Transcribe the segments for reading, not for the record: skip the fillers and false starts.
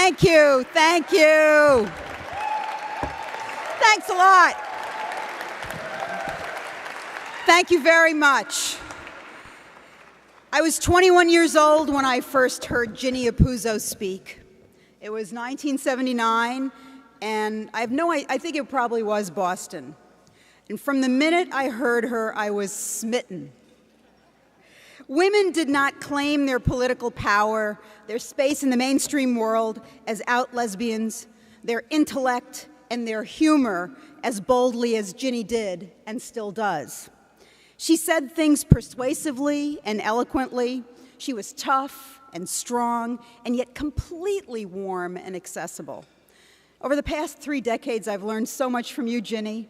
Thank you. Thank you. Thanks a lot. Thank you very much. I was 21 years old when I first heard Ginny Apuzzo speak. It was 1979, and I think it probably was Boston. And from the minute I heard her, I was smitten. Women did not claim their political power, their space in the mainstream world as out lesbians, their intellect and their humor as boldly as Ginny did and still does. She said things persuasively and eloquently. She was tough and strong and yet completely warm and accessible. Over the past 3 decades, I've learned so much from you, Ginny.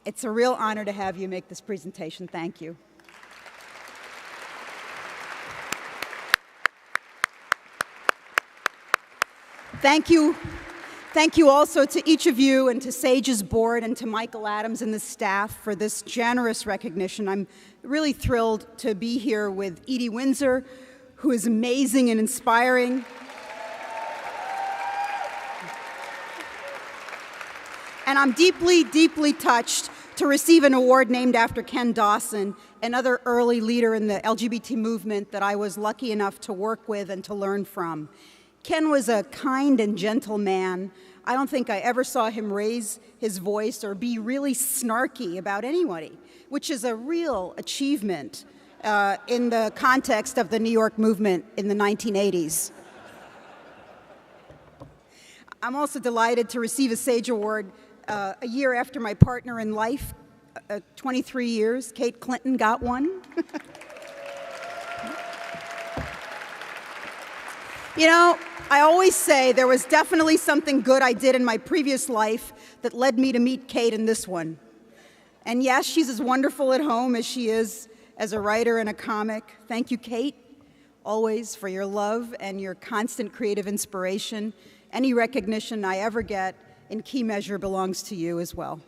It's a real honor to have you make this presentation. Thank you. Thank you. Thank you also to each of you and to SAGE's board and to Michael Adams and the staff for this generous recognition. I'm really thrilled to be here with Edie Windsor, who is amazing and inspiring. And I'm deeply, deeply touched to receive an award named after Ken Dawson, another early leader in the LGBT movement that I was lucky enough to work with and to learn from. Ken was a kind and gentle man. I don't think I ever saw him raise his voice or be really snarky about anybody, which is a real achievement in the context of the New York movement in the 1980s. I'm also delighted to receive a SAGE Award a year after my partner in life, 23 years, Kate Clinton, got one. You know, I always say there was definitely something good I did in my previous life that led me to meet Kate in this one. And yes, she's as wonderful at home as she is as a writer and a comic. Thank you, Kate, always for your love and your constant creative inspiration. Any recognition I ever get in key measure belongs to you as well.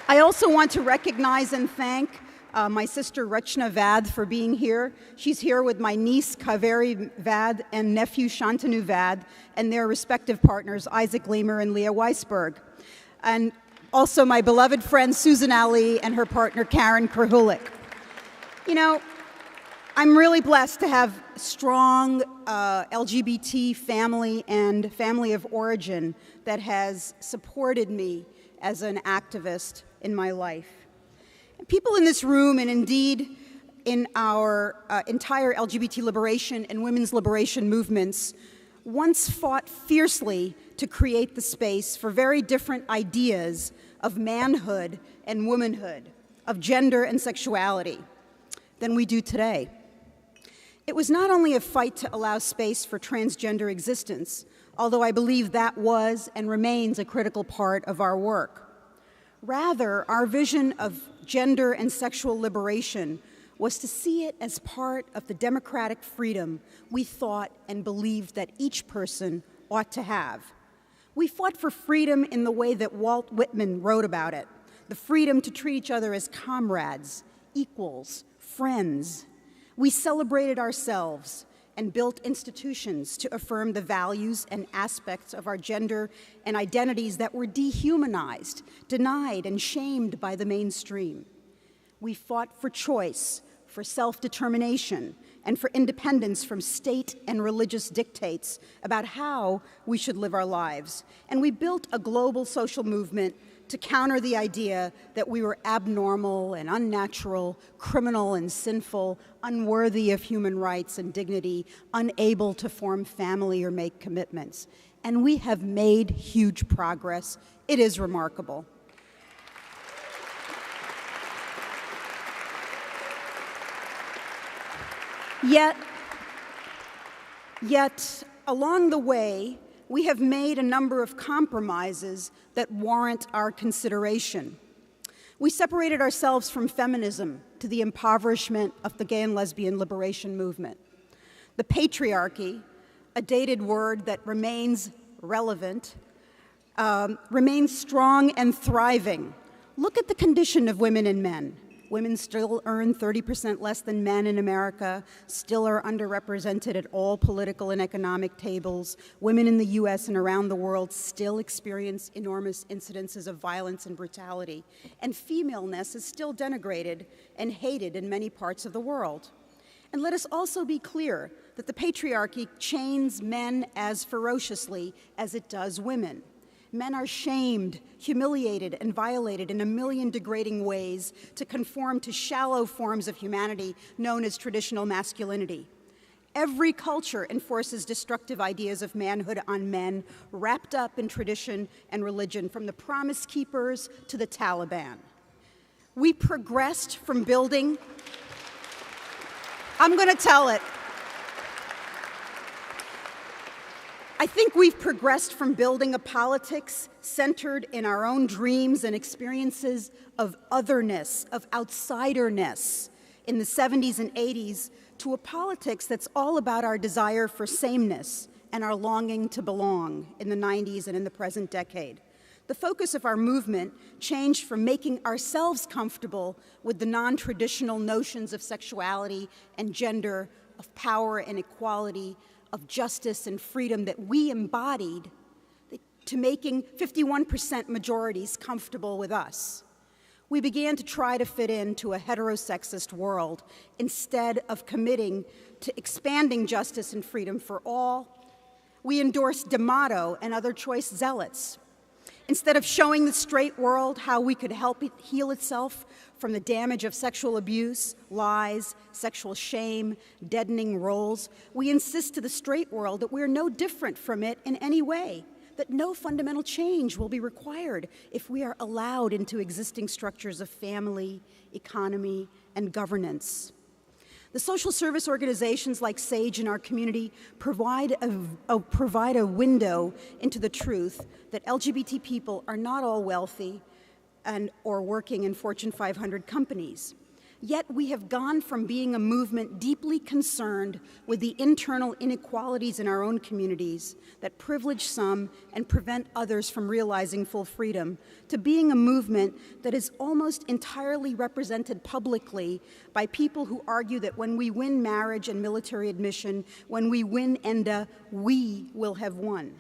I also want to recognize and thank my sister Rachna Vaid for being here. She's here with my niece Kaveri Vaid and nephew Shantanu Vaid and their respective partners Isaac Leamer and Leah Weisberg. And also my beloved friend Susan Ali and her partner Karen Krahulik. You know, I'm really blessed to have strong LGBT family and family of origin that has supported me as an activist in my life. People in this room, and indeed in our entire LGBT liberation and women's liberation movements, once fought fiercely to create the space for very different ideas of manhood and womanhood, of gender and sexuality, than we do today. It was not only a fight to allow space for transgender existence, although I believe that was and remains a critical part of our work. Rather, our vision of gender and sexual liberation was to see it as part of the democratic freedom we thought and believed that each person ought to have. We fought for freedom in the way that Walt Whitman wrote about it, the freedom to treat each other as comrades, equals, friends. We celebrated ourselves and built institutions to affirm the values and aspects of our gender and identities that were dehumanized, denied, and shamed by the mainstream. We fought for choice, for self-determination, and for independence from state and religious dictates about how we should live our lives. And we built a global social movement to counter the idea that we were abnormal and unnatural, criminal and sinful, unworthy of human rights and dignity, unable to form family or make commitments. And we have made huge progress. It is remarkable. Yet, along the way, we have made a number of compromises that warrant our consideration. We separated ourselves from feminism to the impoverishment of the gay and lesbian liberation movement. The patriarchy, a dated word that remains relevant, remains strong and thriving. Look at the condition of women and men. Women still earn 30% less than men in America, still are underrepresented at all political and economic tables. Women in the US and around the world still experience enormous incidences of violence and brutality. And femaleness is still denigrated and hated in many parts of the world. And let us also be clear that the patriarchy chains men as ferociously as it does women. Men are shamed, humiliated, and violated in a million degrading ways to conform to shallow forms of humanity known as traditional masculinity. Every culture enforces destructive ideas of manhood on men, wrapped up in tradition and religion, from the Promise Keepers to the Taliban. We progressed from building... I'm going to tell it. I think we've progressed from building a politics centered in our own dreams and experiences of otherness, of outsiderness in the 70s and 80s, to a politics that's all about our desire for sameness and our longing to belong in the 90s and in the present decade. The focus of our movement changed from making ourselves comfortable with the non-traditional notions of sexuality and gender, of power and equality, of justice and freedom that we embodied, to making 51% majorities comfortable with us. We began to try to fit into a heterosexist world instead of committing to expanding justice and freedom for all. We endorsed D'Amato and other choice zealots. Instead of showing the straight world how we could help it heal itself from the damage of sexual abuse, lies, sexual shame, deadening roles, we insist to the straight world that we're no different from it in any way, that no fundamental change will be required if we are allowed into existing structures of family, economy, and governance. The social service organizations like SAGE in our community provide a window into the truth that LGBT people are not all wealthy or working in Fortune 500 companies. Yet we have gone from being a movement deeply concerned with the internal inequalities in our own communities that privilege some and prevent others from realizing full freedom, to being a movement that is almost entirely represented publicly by people who argue that when we win marriage and military admission, when we win ENDA, we will have won.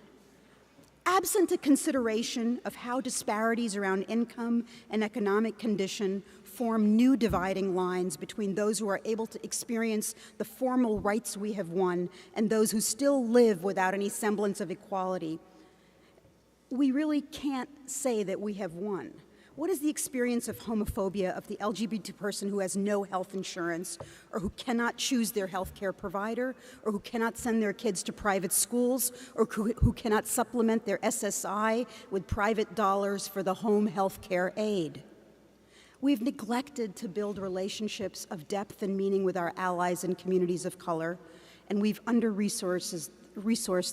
Absent a consideration of how disparities around income and economic condition form new dividing lines between those who are able to experience the formal rights we have won and those who still live without any semblance of equality, we really can't say that we have won. What is the experience of homophobia of the LGBT person who has no health insurance, or who cannot choose their health care provider, or who cannot send their kids to private schools, or who cannot supplement their SSI with private dollars for the home health care aid? We've neglected to build relationships of depth and meaning with our allies and communities of color, and we've under-resourced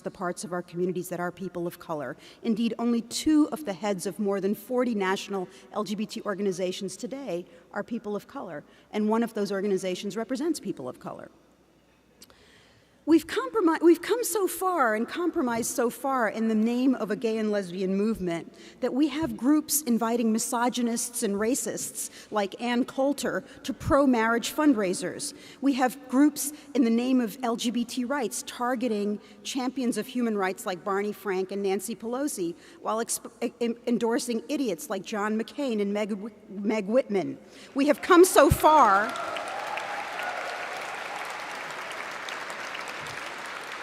the parts of our communities that are people of color. Indeed, only 2 of the heads of more than 40 national LGBT organizations today are people of color, and one of those organizations represents people of color. We've come so far and compromised so far in the name of a gay and lesbian movement that we have groups inviting misogynists and racists like Ann Coulter to pro-marriage fundraisers. We have groups in the name of LGBT rights targeting champions of human rights like Barney Frank and Nancy Pelosi, while endorsing idiots like John McCain and Meg Whitman. We have come so far.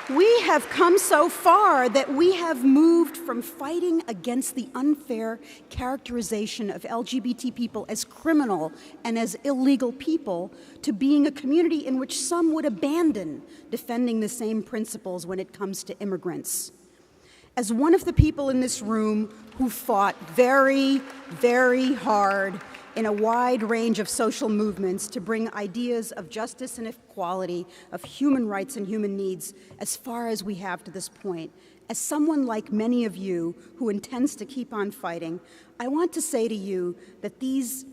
We have come so far that we have moved from fighting against the unfair characterization of LGBT people as criminal and as illegal people to being a community in which some would abandon defending the same principles when it comes to immigrants. As one of the people in this room who fought very, very hard in a wide range of social movements to bring ideas of justice and equality, of human rights and human needs as far as we have to this point, as someone like many of you who intends to keep on fighting, I want to say to you that these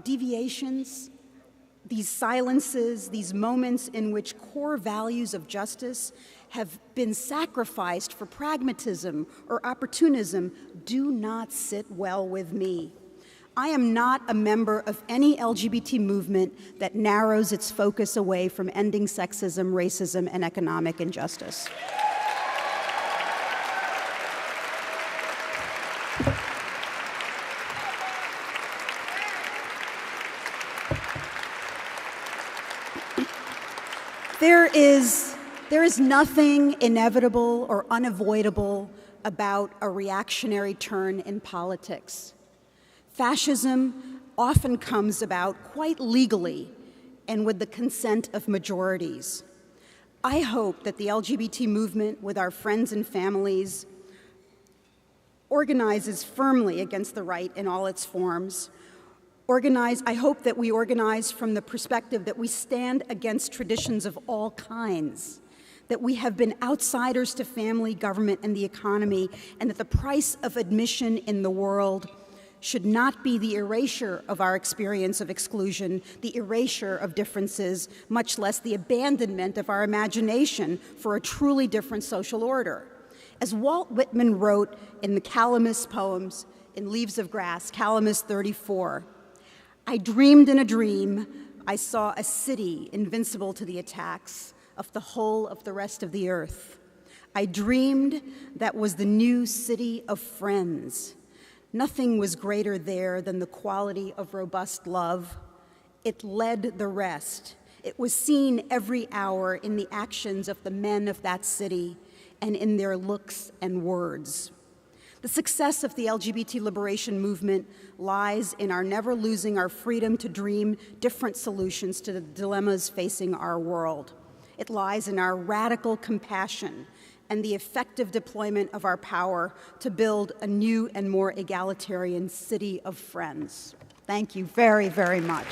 deviations, these silences, these moments in which core values of justice have been sacrificed for pragmatism or opportunism do not sit well with me. I am not a member of any LGBT movement that narrows its focus away from ending sexism, racism, and economic injustice. There is nothing inevitable or unavoidable about a reactionary turn in politics. Fascism often comes about quite legally and with the consent of majorities. I hope that the LGBT movement, with our friends and families, organizes firmly against the right in all its forms. I hope that we organize from the perspective that we stand against traditions of all kinds, that we have been outsiders to family, government, and the economy, and that the price of admission in the world should not be the erasure of our experience of exclusion, the erasure of differences, much less the abandonment of our imagination for a truly different social order. As Walt Whitman wrote in the Calamus poems, in Leaves of Grass, Calamus 34, I dreamed in a dream, I saw a city invincible to the attacks of the whole of the rest of the earth. I dreamed that was the new city of friends. Nothing was greater there than the quality of robust love. It led the rest. It was seen every hour in the actions of the men of that city and in their looks and words. The success of the LGBT liberation movement lies in our never losing our freedom to dream different solutions to the dilemmas facing our world. It lies in our radical compassion and the effective deployment of our power to build a new and more egalitarian city of friends. Thank you very, very much.